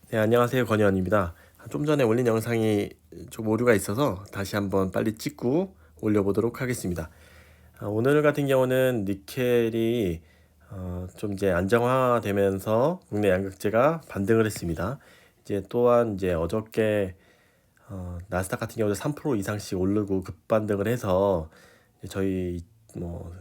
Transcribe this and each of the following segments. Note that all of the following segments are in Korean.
네, 안녕하세요. 건현입니다. 좀 전에 올린 영상이 좀 오류가 있어서 다시 한번 빨리 찍고 올려보도록 하겠습니다. 오늘 같은 경우는 니켈이 좀 이제 안정화되면서 국내 양극재가 반등을 했습니다. 이제 또한 이제 어저께 나스닥 같은 경우도 3% 이상씩 오르고 급반등을 해서 저희 뭐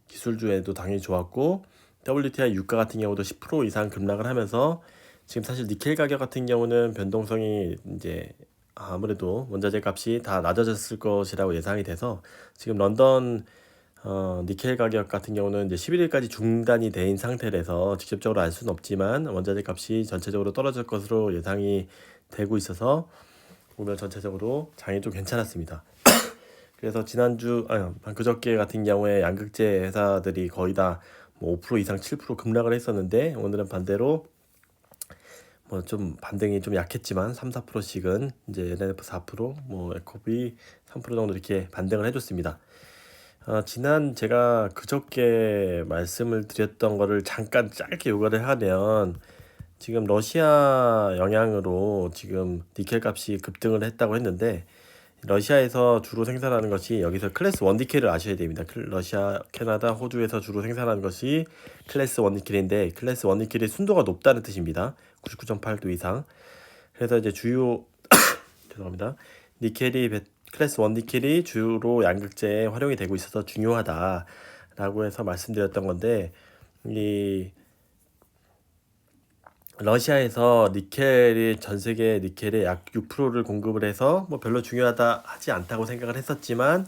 기술주에도 당연히 좋았고 WTI 유가 같은 경우도 10% 이상 급락을 하면서 지금 사실 니켈 가격 같은 경우는 변동성이 이제 아무래도 원자재 값이 다 낮아졌을 것이라고 예상이 돼서 지금 런던 니켈 가격 같은 경우는 이제 11일까지 중단이 된 상태라서 직접적으로 알 수는 없지만 원자재 값이 전체적으로 떨어질 것으로 예상이 되고 있어서 오늘 전체적으로 장이 좀 괜찮았습니다. 그래서 그저께 같은 경우에 양극재 회사들이 거의 다5% 이상 7% 급락을 했었는데 오늘은 반대로 뭐 좀 반등이 좀 약했지만 3-4%씩은 이제 NLF 4%, 뭐 에코비 3% 정도 이렇게 반등을 해줬습니다. 제가 그저께 말씀을 드렸던 거를 잠깐 짧게 요거를 하면 지금 러시아 영향으로 지금 니켈 값이 급등을 했다고 했는데 러시아에서 주로 생산하는 것이 여기서 클래스 1 니켈을 아셔야 됩니다. 러시아, 캐나다, 호주에서 주로 생산하는 것이 클래스 1 니켈인데 클래스 1 니켈이 순도가 높다는 뜻입니다. 99.8도 이상. 그래서 이제 주요 죄송합니다. 클래스 1 니켈이 주로 양극재에 활용이 되고 있어서 중요하다라고 해서 말씀드렸던 건데 이 러시아에서 니켈이 전 세계 니켈의 약 6%를 공급을 해서 뭐 별로 중요하다 하지 않다고 생각을 했었지만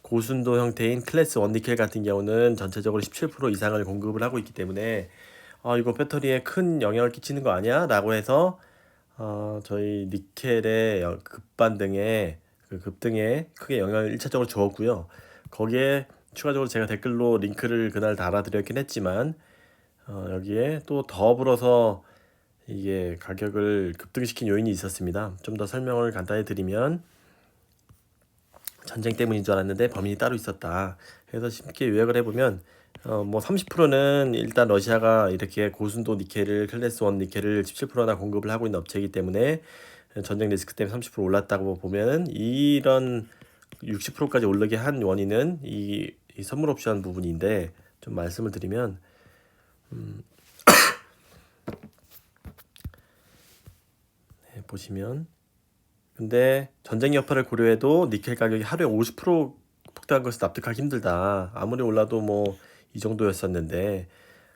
고순도 형태인 클래스 1 니켈 같은 경우는 전체적으로 17% 이상을 공급을 하고 있기 때문에 이거 배터리에 큰 영향을 끼치는 거 아니야? 라고 해서 저희 니켈의 급등에 크게 영향을 1차적으로 주었고요. 거기에 추가적으로 제가 댓글로 링크를 그날 달아드렸긴 했지만 여기에 또 더불어서 이게 가격을 급등시킨 요인이 있었습니다. 좀 더 설명을 간단히 드리면 전쟁 때문인 줄 알았는데 범인이 따로 있었다. 그래서 쉽게 요약을 해보면 뭐 30%는 일단 러시아가 이렇게 고순도 니켈을 클래스 1 니켈을 17%나 공급을 하고 있는 업체이기 때문에 전쟁 리스크 때문에 30% 올랐다고 보면 이런 60%까지 오르게 한 원인은 이 선물 옵션 부분인데 좀 말씀을 드리면 보시면 근데 전쟁 여파를 고려해도 니켈 가격이 하루에 50% 폭등한 것을 납득하기 힘들다. 아무리 올라도 뭐 이 정도였었는데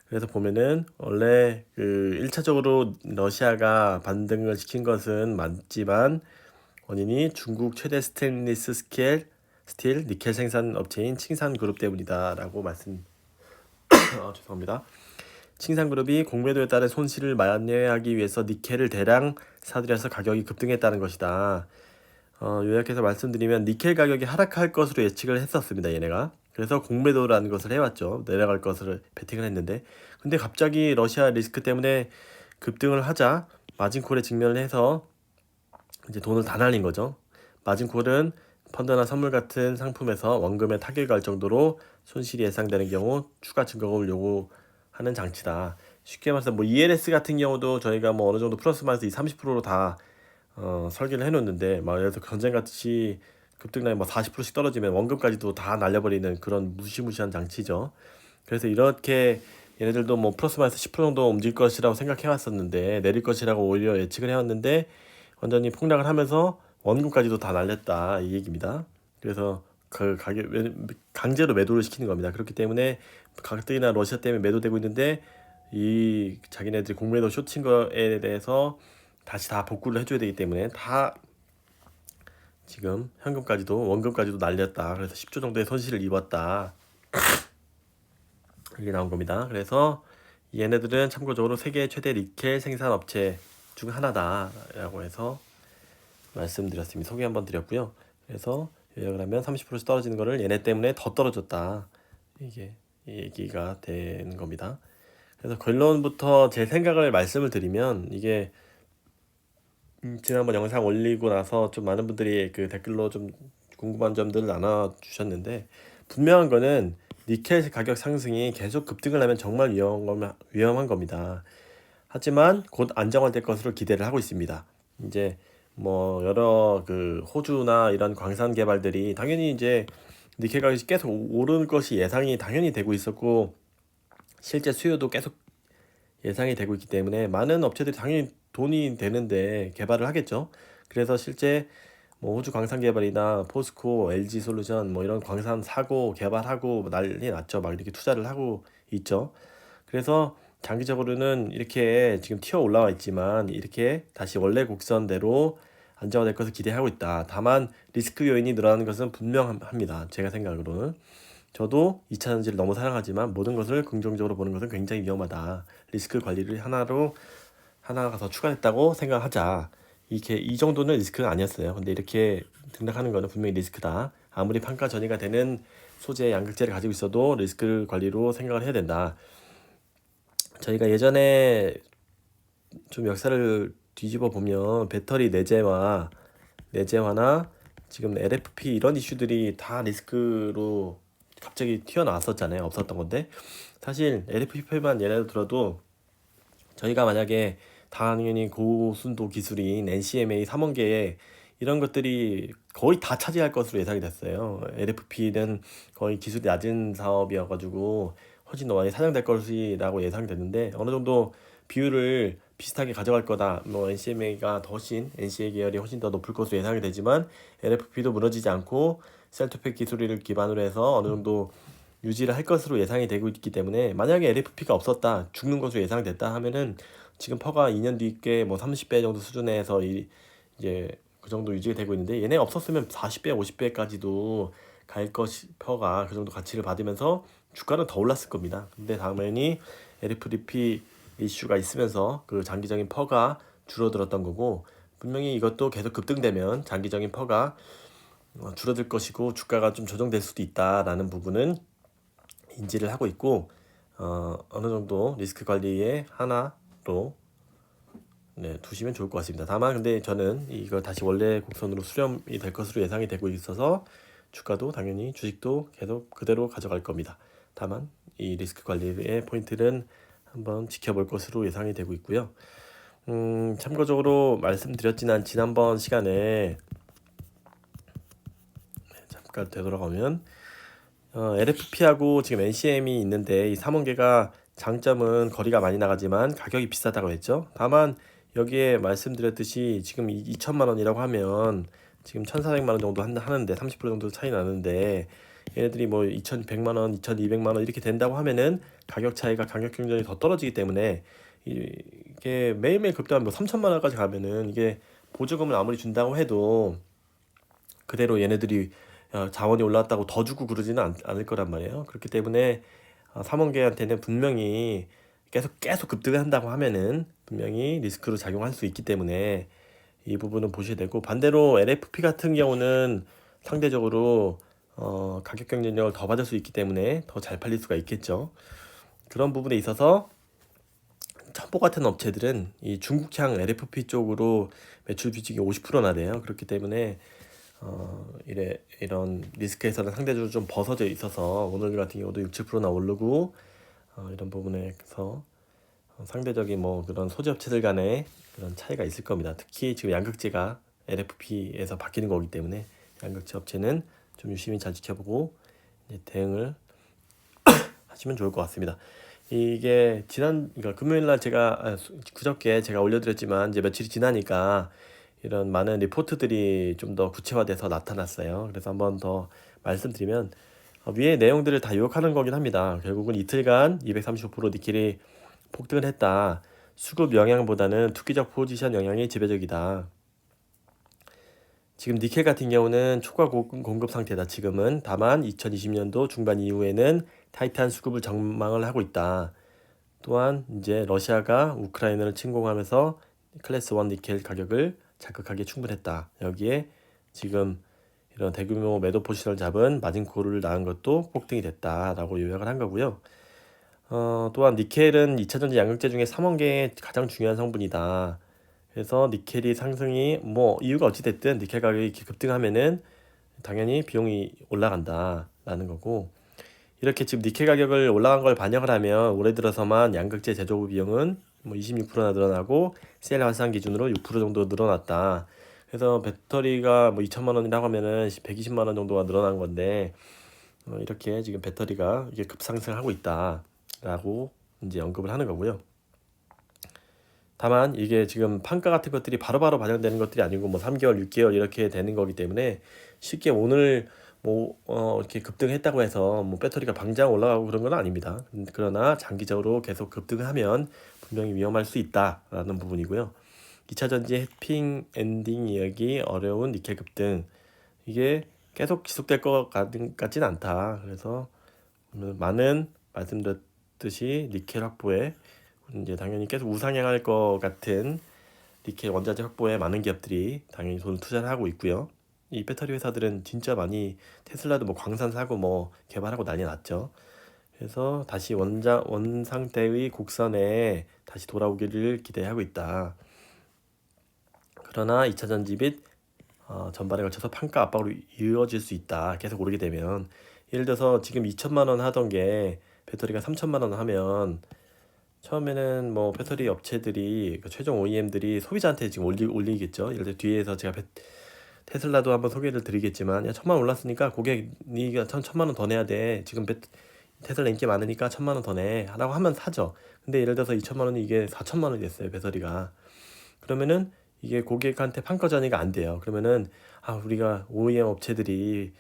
그래서 보면은 원래 그 1차적으로 러시아가 반등을 시킨 것은 맞지만 원인이 중국 최대 스테인리스 스틸 니켈 생산 업체인 칭산그룹 때문이다라고 죄송합니다. 칭산그룹이 공매도에 따른 손실을 만회하기 위해서 니켈을 대량 사들여서 가격이 급등했다는 것이다. 요약해서 말씀드리면 니켈 가격이 하락할 것으로 예측을 했었습니다. 얘네가. 그래서 공매도라는 것을 해왔죠. 내려갈 것을 베팅을 했는데 근데 갑자기 러시아 리스크 때문에 급등을 하자 마진콜에 직면을 해서 이제 돈을 다 날린 거죠. 마진콜은 펀드나 선물 같은 상품에서 원금에 타격이 갈 정도로 손실이 예상되는 경우 추가 증거금을 요구하는 장치다. 쉽게 말해서 뭐 ELS 같은 경우도 저희가 뭐 어느 정도 플러스 마이너스 30%로 다 설계를 해놓는데 막 예를 들어 전쟁같이 급등량이 뭐 40%씩 떨어지면 원금까지도 다 날려버리는 그런 무시무시한 장치죠. 그래서 이렇게 얘네들도 뭐 플러스 마이너스 10% 정도 움직일 것이라고 생각해왔었는데 내릴 것이라고 오히려 예측을 해왔는데 완전히 폭락을 하면서 원금까지도 다 날렸다 이 얘기입니다. 그래서 그 가격 강제로 매도를 시키는 겁니다. 그렇기 때문에 가뜩이나 러시아 때문에 매도되고 있는데 이 자기네들이 공매도 쇼친 거에 대해서 다시 다 복구를 해줘야 되기 때문에 다 지금 현금까지도 원금까지도 날렸다. 그래서 10조 정도의 손실을 입었다. 이게 나온 겁니다. 그래서 얘네들은 참고적으로 세계 최대 니켈 생산 업체 중 하나다라고 해서 말씀드렸습니다. 소개 한번 드렸고요. 그래서 요약을 하면 30%씩 떨어지는 거를 얘네 때문에 더 떨어졌다. 이게 얘기가 된 겁니다. 그래서 결론부터 제 생각을 말씀을 드리면 이게 지난번 영상 올리고 나서 좀 많은 분들이 그 댓글로 좀 궁금한 점들을 나눠주셨는데 분명한 거는 니켈 가격 상승이 계속 급등을 하면 정말 위험한 겁니다. 하지만 곧 안정화될 것으로 기대를 하고 있습니다. 이제 뭐 여러 그 호주나 이런 광산 개발들이 당연히 이제 니켈 가격이 계속 오르는 것이 예상이 당연히 되고 있었고 실제 수요도 계속 예상이 되고 있기 때문에 많은 업체들이 당연히 돈이 되는데 개발을 하겠죠. 그래서 실제 뭐 호주 광산 개발이나 포스코, LG 솔루션 뭐 이런 광산 사고 개발하고 난리 났죠. 막 이렇게 투자를 하고 있죠. 그래서 장기적으로는 이렇게 지금 튀어 올라와 있지만 이렇게 다시 원래 곡선대로 안정화될 것을 기대하고 있다. 다만 리스크 요인이 늘어나는 것은 분명합니다. 제가 생각으로는. 저도 2차 전지를 너무 사랑하지만 모든 것을 긍정적으로 보는 것은 굉장히 위험하다. 리스크 관리를 하나가 더 추가됐다고 생각하자. 이렇게 이 정도는 리스크가 아니었어요. 근데 이렇게 등락하는 거는 분명히 리스크다. 아무리 판가 전이가 되는 소재 양극재를 가지고 있어도 리스크 관리로 생각을 해야 된다. 저희가 예전에 좀 역사를 뒤집어 보면 배터리 내재화나 지금 LFP 이런 이슈들이 다 리스크로 갑자기 튀어나왔었잖아요. 없었던 건데 사실 LFP만 예를 들어도 저희가 만약에 당연히 고순도 기술인 NCMA 3원계에 이런 것들이 거의 다 차지할 것으로 예상이 됐어요. LFP는 거의 기술이 낮은 사업이어가지고 훨씬 더 많이 사장될 것이라고 예상됐는데 어느 정도 비율을 비슷하게 가져갈 거다. 뭐 NCMA가 더 훨씬 NCA 계열이 훨씬 더 높을 것으로 예상이 되지만 LFP도 무너지지 않고 셀토팩 기술을 기반으로 해서 어느 정도 유지를 할 것으로 예상이 되고 있기 때문에 만약에 LFP가 없었다, 죽는 것으로 예상됐다 하면은 지금 퍼가 2년 뒤께 뭐 30배 정도 수준에서 이제 그 정도 유지가 되고 있는데 얘네 없었으면 40배, 50배까지도 갈 것이 퍼가 그 정도 가치를 받으면서 주가는 더 올랐을 겁니다. 근데 당연히 LFP 이슈가 있으면서 그 장기적인 퍼가 줄어들었던 거고 분명히 이것도 계속 급등되면 장기적인 퍼가 줄어들 것이고 주가가 좀 조정될 수도 있다라는 부분은 인지를 하고 있고 어느 정도 리스크 관리의 하나로 두시면 좋을 것 같습니다. 다만 근데 저는 이걸 다시 원래 곡선으로 수렴이 될 것으로 예상이 되고 있어서 주가도 당연히 주식도 계속 그대로 가져갈 겁니다. 다만 이 리스크 관리의 포인트는 한번 지켜볼 것으로 예상이 되고 있고요. 참고적으로 말씀드렸지만 지난번 시간에 잠깐 되돌아가면 LFP하고 지금 NCM이 있는데 이 3원계가 장점은 거리가 많이 나가지만 가격이 비싸다고 했죠. 다만 여기에 말씀드렸듯이 지금 2천만 원이라고 하면 지금 1,400만 원 정도 하는데 30% 정도 차이 나는데 얘네들이 뭐 2,100만 원, 2,200만 원 이렇게 된다고 하면은 가격 차이가 가격 경쟁이 더 떨어지기 때문에 이게 매일매일 급등하면 뭐 3천만 원까지 가면은 이게 보조금을 아무리 준다고 해도 그대로 얘네들이 자원이 올랐다고 더 주고 그러지는 않을 거란 말이에요. 그렇기 때문에 삼원계한테는 분명히 계속 급등을 한다고 하면은 분명히 리스크로 작용할 수 있기 때문에 이 부분은 보셔야 되고 반대로 LFP 같은 경우는 상대적으로 가격 경쟁력을 더 받을 수 있기 때문에 더 잘 팔릴 수가 있겠죠. 그런 부분에 있어서 첨보 같은 업체들은 이 중국향 LFP 쪽으로 매출 비중이 50%나 돼요. 그렇기 때문에 이런 리스크에서는 상대적으로 좀 벗어져 있어서 오늘 같은 경우도 6, 7%나 오르고 이런 부분에서 상대적인 뭐 그런 소재 업체들 간의 그런 차이가 있을 겁니다. 특히 지금 양극재가 LFP에서 바뀌는 거기 때문에 양극재 업체는 좀 유심히 잘 지켜보고 이제 대응을 하시면 좋을 것 같습니다. 이게 그러니까 금요일 날 그저께 제가 올려드렸지만 이제 며칠이 지나니까 이런 많은 리포트들이 좀 더 구체화돼서 나타났어요. 그래서 한번 더 말씀드리면 위에 내용들을 다 요약하는 거긴 합니다. 결국은 이틀간 235% 니켈이 폭등을 했다. 수급 영향보다는 투기적 포지션 영향이 지배적이다. 지금 니켈 같은 경우는 초과 공급 상태다. 지금은 다만 2020년도 중반 이후에는 타이트한 수급을 전망을 하고 있다. 또한 이제 러시아가 우크라이나를 침공하면서 클래스 1 니켈 가격을 자극하기에 충분했다. 여기에 지금 이런 대규모 매도 포지션을 잡은 마진콜을 낳은 것도 폭등이 됐다라고 요약을 한 거고요. 또한 니켈은 2차전지 양극재 중에 3원계의 가장 중요한 성분이다. 그래서 니켈이 상승이 뭐 이유가 어찌 됐든 니켈 가격이 이렇게 급등하면은 당연히 비용이 올라간다라는 거고 이렇게 지금 니켈 가격을 올라간 걸 반영을 하면 올해 들어서만 양극재 제조 비용은 뭐 26%나 늘어나고 CL 환산 기준으로 6% 정도 늘어났다. 그래서 배터리가 뭐 2천만 원이라고 하면은 120만 원 정도가 늘어난 건데 이렇게 지금 배터리가 이게 급상승하고 있다라고 이제 언급을 하는 거고요. 다만 이게 지금 판가 같은 것들이 바로바로 반영되는 것들이 아니고 뭐 3개월, 6개월 이렇게 되는 거기 때문에 쉽게 오늘 뭐 이렇게 급등했다고 해서 뭐 배터리가 방장 올라가고 그런 건 아닙니다. 그러나 장기적으로 계속 급등하면 분명히 위험할 수 있다라는 부분이고요. 2차 전지 해핑 엔딩 이야기 어려운 니켈 급등 이게 계속 지속될 것 같지는 않다. 그래서 많은 말씀드렸듯이 니켈 확보에 이제 당연히 계속 우상향할 것 같은 니켈 원자재 확보에 많은 기업들이 당연히 돈을 투자를 하고 있고요. 이 배터리 회사들은 진짜 많이 테슬라도 뭐 광산 사고 뭐 개발하고 난리 났죠. 그래서 다시 원 상태의 곡선에 다시 돌아오기를 기대하고 있다. 그러나 2차 전지 및 전반에 걸쳐서 판가 압박으로 이어질 수 있다. 계속 오르게 되면 예를 들어서 지금 2천만 원 하던 게 배터리가 3천만 원 하면 처음에는 뭐 배터리 업체들이 최종 OEM들이 소비자한테 지금 올리겠죠. 예를 들어 뒤에서 제가 테슬라도 한번 소개를 드리겠지만 야 1,000만 원 올랐으니까 고객 네가 1,000만 원 더 내야 돼. 지금 테슬라 인기 많으니까 1,000만 원 더 내. 라고 하면 사죠. 근데 예를 들어서 2천만 원이 이게 4천만 원이 됐어요. 배터리가. 그러면은 이게 고객한테 판가 전이가 안 돼요. 그러면은 우리가 OEM 업체들이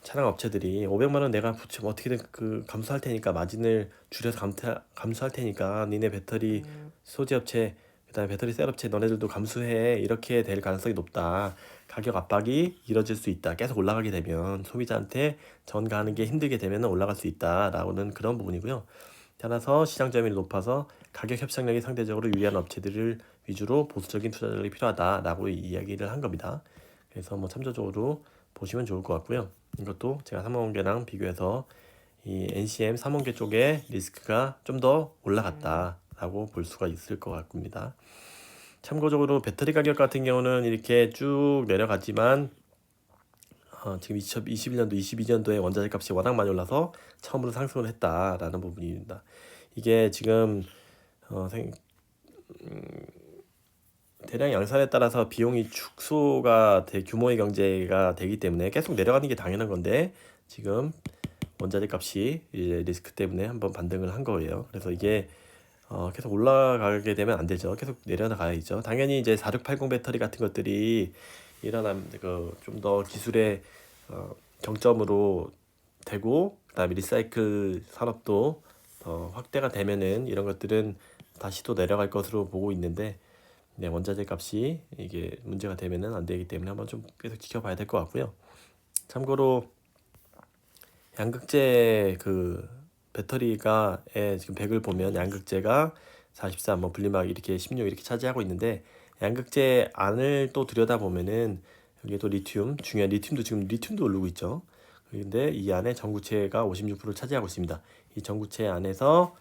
차량 업체들이 500만 원 내가 붙이면 어떻게든 그 감수할 테니까 마진을 줄여서 감수할 테니까 니네 배터리 소재 업체 그다음에 배터리 셀 업체 너네들도 감수해 이렇게 될 가능성이 높다. 가격 압박이 이뤄질 수 있다. 계속 올라가게 되면 소비자한테 전가하는 게 힘들게 되면 올라갈 수 있다라고는 그런 부분이고요. 따라서 시장 점유율이 높아서 가격 협상력이 상대적으로 유리한 업체들을 위주로 보수적인 투자력이 필요하다라고 이야기를 한 겁니다. 그래서 뭐 참조적으로 보시면 좋을 것 같고요. 이것도 제가 삼원계랑 비교해서 이 NCM 3원계 쪽에 리스크가 좀 더 올라갔다라고 볼 수가 있을 것 같습니다. 참고적으로 배터리 가격 같은 경우는 이렇게 쭉 내려갔지만 지금 2021년도, 22년도에 원자재 값이 워낙 많이 올라서 처음으로 상승을 했다라는 부분입니다. 이게 지금 대량 양산에 따라서 비용이 축소가 규모의 경제가 되기 때문에 계속 내려가는 게 당연한 건데 지금 원자재 값이 이제 리스크 때문에 한번 반등을 한 거예요. 그래서 이게 계속 올라가게 되면 안 되죠. 계속 내려가야죠. 당연히 이제 4680 배터리 같은 것들이 일어나면 좀 더 기술의 정점으로 되고 그다음에 리사이클 산업도 더 확대가 되면은 이런 것들은 다시 또 내려갈 것으로 보고 있는데 원자재 값이 이게 문제가 되면은 안 되기 때문에 한번 좀 계속 지켜봐야 될 것 같고요. 참고로 양극재 배터리가 지금 100을 보면 양극재가 43, 뭐 분리막 이렇게 16 이렇게 차지하고 있는데 양극재 안을 또 들여다보면은 여기 또 중요한 리튬도 오르고 있죠. 근데 이 안에 전구체가 56%를 차지하고 있습니다. 이 전구체 안에서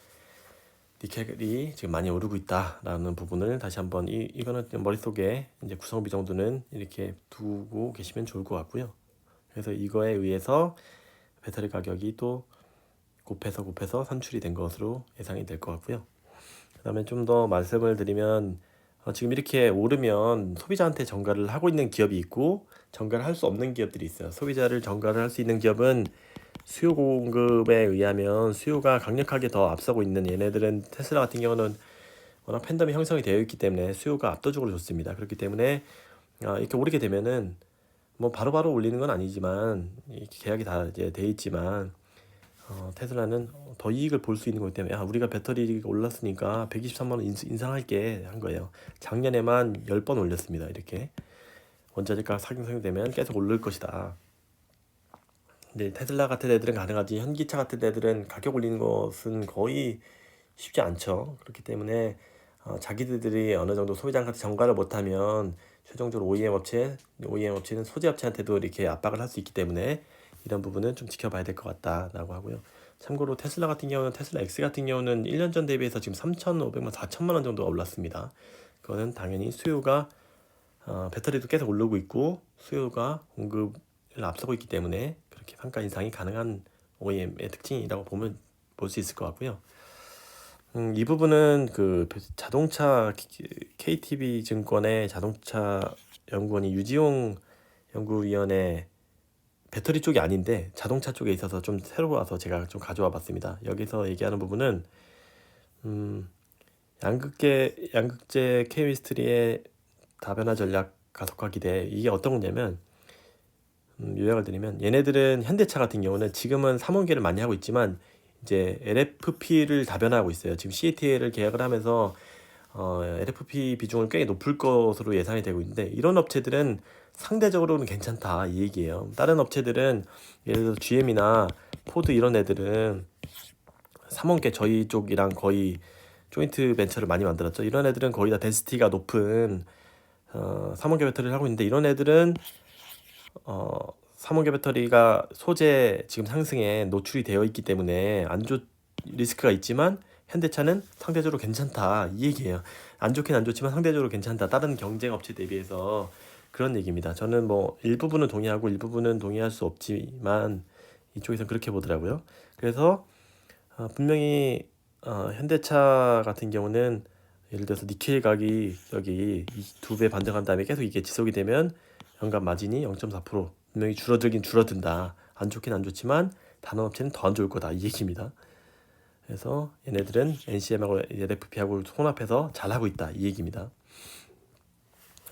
니켈이 지금 많이 오르고 있다라는 부분을 다시 한번 이거는 머릿속에 이제 구성비 정도는 이렇게 두고 계시면 좋을 것 같고요. 그래서 이거에 의해서 배터리 가격이 또 곱해서 산출이 된 것으로 예상이 될 것 같고요. 그 다음에 좀 더 말씀을 드리면 지금 이렇게 오르면 소비자한테 전가를 하고 있는 기업이 있고 전가를 할 수 없는 기업들이 있어요. 소비자를 전가를 할 수 있는 기업은 수요 공급에 의하면 수요가 강력하게 더 앞서고 있는 얘네들은 테슬라 같은 경우는 워낙 팬덤이 형성이 되어 있기 때문에 수요가 압도적으로 좋습니다. 그렇기 때문에 이렇게 오르게 되면은 뭐 바로바로 올리는 건 아니지만 계약이 다 이제 돼 있지만 테슬라는 더 이익을 볼 수 있는 거기 때문에 우리가 배터리가 올랐으니까 123만 원 인상할게 한 거예요. 작년에만 10번 올렸습니다. 이렇게 원자재가 상승되면 계속 오를 것이다. 근데 테슬라 같은 애들은 가능하지 현기차 같은 애들은 가격 올리는 것은 거의 쉽지 않죠. 그렇기 때문에 자기들이 어느 정도 소비자한테 전가를 못하면 최종적으로 OEM 업체는 소재 업체한테도 이렇게 압박을 할 수 있기 때문에 이런 부분은 좀 지켜봐야 될 것 같다라고 하고요. 참고로 테슬라 X 같은 경우는 1년 전 대비해서 지금 3,500만, 4천만 원 정도가 올랐습니다. 그거는 당연히 수요가 배터리도 계속 오르고 있고 수요가 공급을 앞서고 있기 때문에 그렇게 단가 인상이 가능한 OEM의 특징이라고 볼 수 있을 것 같고요. 이 부분은 그 자동차 KTB 증권의 자동차 연구원이 유지용 연구위원회 배터리 쪽이 아닌데 자동차 쪽에 있어서 좀 새로워서 제가 좀 가져와 봤습니다. 여기서 얘기하는 부분은 음, 양극재 케미스트리의 다변화 전략 가속화 기대, 이게 어떤 거냐면 요약을 드리면, 얘네들은 현대차 같은 경우는 지금은 삼원계를 많이 하고 있지만 이제 LFP를 다변화하고 있어요. 지금 CATL을 계약을 하면서 LFP 비중을 꽤 높을 것으로 예상이 되고 있는데, 이런 업체들은 상대적으로는 괜찮다 이 얘기예요. 다른 업체들은 예를 들어 GM이나 포드 이런 애들은 삼원계, 저희 쪽이랑 거의 조인트 벤처를 많이 만들었죠. 이런 애들은 거의 다 덴시티가 높은 삼원계 배터리를 하고 있는데, 이런 애들은 삼원계 배터리가 소재 지금 상승에 노출이 되어 있기 때문에 리스크가 있지만 현대차는 상대적으로 괜찮다 이 얘기예요. 안 좋긴 안 좋지만 상대적으로 괜찮다, 다른 경쟁 업체 대비해서, 그런 얘기입니다. 저는 뭐 일부분은 동의하고 일부분은 동의할 수 없지만 이쪽에서 그렇게 보더라고요. 그래서 분명히 현대차 같은 경우는 예를 들어서 니켈 가격이 여기 2배 반등한 다음에 계속 이게 지속이 되면 연간 마진이 0.4% 분명히 줄어들긴 줄어든다. 안 좋긴 안 좋지만 다른 업체는 더 안 좋을 거다 이 얘기입니다. 그래서 얘네들은 NCM하고 LFP하고 혼합해서 잘하고 있다 이 얘기입니다.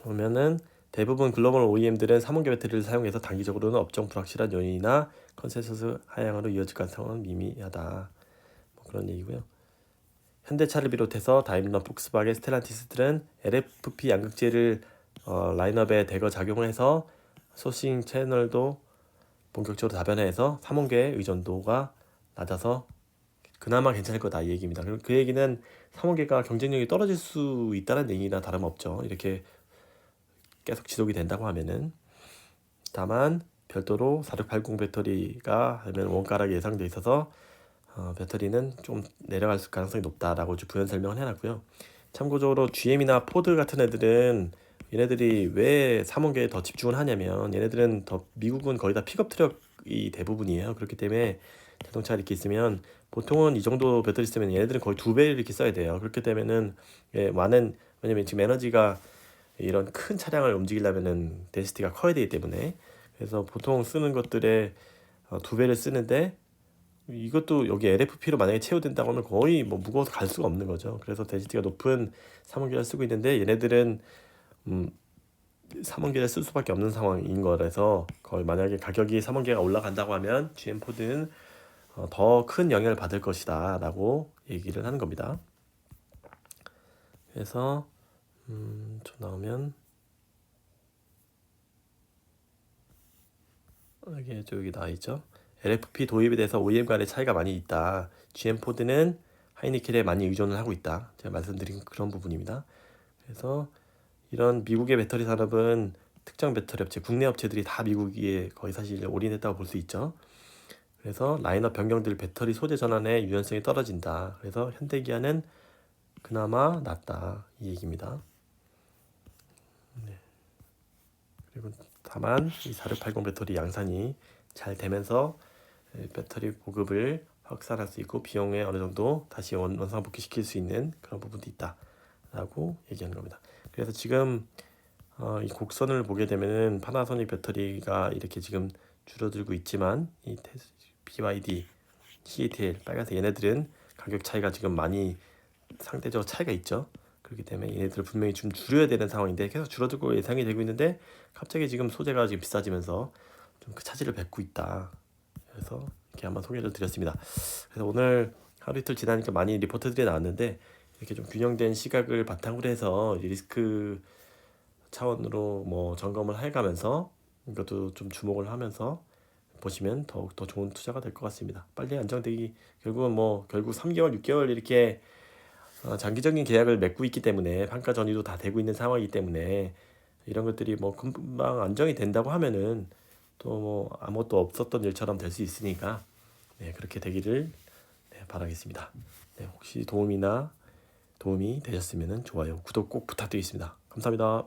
그러면은 대부분 글로벌 OEM들은 삼원계 배터리를 사용해서 단기적으로는 업종 불확실한 요인이나 컨센서스 하향으로 이어질 가능성은 미미하다. 뭐 그런 얘기고요. 현대차를 비롯해서 다임러, 폭스바겐, 스텔란티스들은 LFP 양극재를 라인업에 대거 작용해서 소싱 채널도 본격적으로 다변화해서 삼원계의 의존도가 낮아서 그나마 괜찮을 거다 이 얘기입니다. 그럼 그 얘기는 삼원계가 경쟁력이 떨어질 수 있다는 얘기나 다름없죠. 이렇게 계속 지속이 된다고 하면은. 다만 별도로 4680 배터리가 하면 원가락이 예상돼 있어서 배터리는 좀 내려갈 가능성이 높다라고 부연 설명을 해놨고요. 참고적으로 GM이나 포드 같은 애들은, 얘네들이 왜 삼원계에 더 집중을 하냐면, 얘네들은 더 미국은 거의 다 픽업 트럭이 대부분이에요. 그렇기 때문에 자동차 이렇게 있으면 보통은 이 정도 배터리 쓰면 얘네들은 거의 2배를 이렇게 써야 돼요. 그렇기 때문에는 왜냐면 지금 에너지가 이런 큰 차량을 움직이려면은 덴시티가 커야 되기 때문에, 그래서 보통 쓰는 것들의 2배를 쓰는데, 이것도 여기 LFP로 만약에 채워된다고 하면 거의 뭐 무거워서 갈 수가 없는 거죠. 그래서 덴시티가 높은 삼원계를 쓰고 있는데, 얘네들은 음, 삼원계를 쓸 수밖에 없는 상황인 거라서, 거의 만약에 가격이 삼원계가 올라간다고 하면 GM 포드는 더 큰 영향을 받을 것이다 라고 얘기를 하는 겁니다. 그래서 좀 나오면 이게 여기 나와 있죠. LFP 도입에 대해서 OEM 간의 차이가 많이 있다. GM 포드는 하이니켈에 많이 의존을 하고 있다. 제가 말씀드린 그런 부분입니다. 그래서 이런 미국의 배터리 산업은 특정 배터리 업체, 국내 업체들이 다 미국에 거의 사실 올인했다고 볼 수 있죠. 그래서 라인업 변경들 배터리 소재 전환의 유연성이 떨어진다. 그래서 현대기아는 그나마 낫다 이 얘기입니다. 그리고 다만 이 4680 배터리 양산이 잘 되면서 배터리 보급을 확산할 수 있고 비용에 어느 정도 다시 원상복귀 시킬 수 있는 그런 부분도 있다라고 얘기하는 겁니다. 그래서 지금 이 곡선을 보게 되면은 파나소닉 배터리가 이렇게 지금 줄어들고 있지만, 이 BYD, CATL, 빨간색 얘네들은 가격 차이가 지금 많이 상대적으로 차이가 있죠. 그렇기 때문에 얘네들을 분명히 좀 줄여야 되는 상황인데 계속 줄어들고 예상이 되고 있는데, 갑자기 지금 소재가 지금 비싸지면서 좀 그 차질을 빚고 있다. 그래서 이렇게 한번 소개를 드렸습니다. 그래서 오늘 하루 이틀 지나니까 많이 리포트들이 나왔는데, 이렇게 좀 균형된 시각을 바탕으로 해서 리스크 차원으로 뭐 점검을 해가면서 이것도 좀 주목을 하면서 보시면 더욱 더 좋은 투자가 될 것 같습니다. 빨리 안정되기, 결국 3개월, 6개월 이렇게 장기적인 계약을 맺고 있기 때문에 판가 전이도 다 되고 있는 상황이기 때문에, 이런 것들이 뭐 금방 안정이 된다고 하면은 또 뭐 아무것도 없었던 일처럼 될 수 있으니까, 네, 그렇게 되기를 바라겠습니다. 네, 혹시 도움이 되셨으면 좋아요, 구독 꼭 부탁드리겠습니다. 감사합니다.